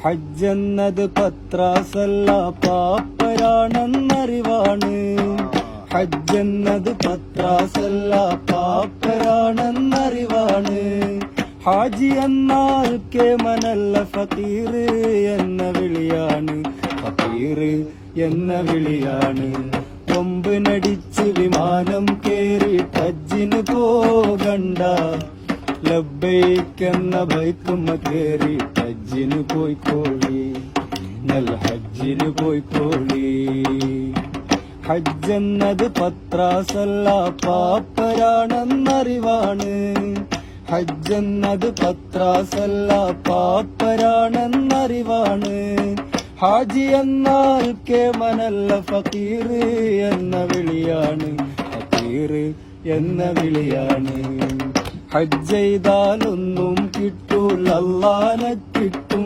ഹജ്ജെന്നത് പത്രാസല്ല പാപ്പരാണെന്നറിവാണ്. ഹജ്ജെന്നത് പത്രാസല്ല പാപ്പരാണെന്നറിവാണ്. ഹാജി എന്നാൽ കേമനല്ല ഫക്കീർ എന്ന വിളിയാണ്. ഫക്കീർ എന്ന വിളിയാണ്. കൊമ്പിനടിച്ച് വിമാനം കേറി ഹജ്ജിന് പോകണ്ട. ലബ്ബൈക്കെന്ന ബൈത്തുമ്മ കേറി ഹജ്ജിന് പോയിക്കോളി. നൽ ഹജ്ജിന് പോയിക്കോളി. ഹജ്ജെന്നത് പത്രാസല്ല പാപ്പരാണെന്നറിവാണ്. ഹജ്ജെന്നത് പത്രാസല്ല പാപ്പരാണെന്നറിവാണ്. ഹാജി എന്നാൽ കേമനല്ല ഫക്കീർ എന്ന വിളിയാണ്. ഫക്കീർ എന്ന വിളിയാണ്. ഹജ്ജ് ചെയ്താലൊന്നും കിട്ടൂല, അല്ലാഹനെ കിട്ടും.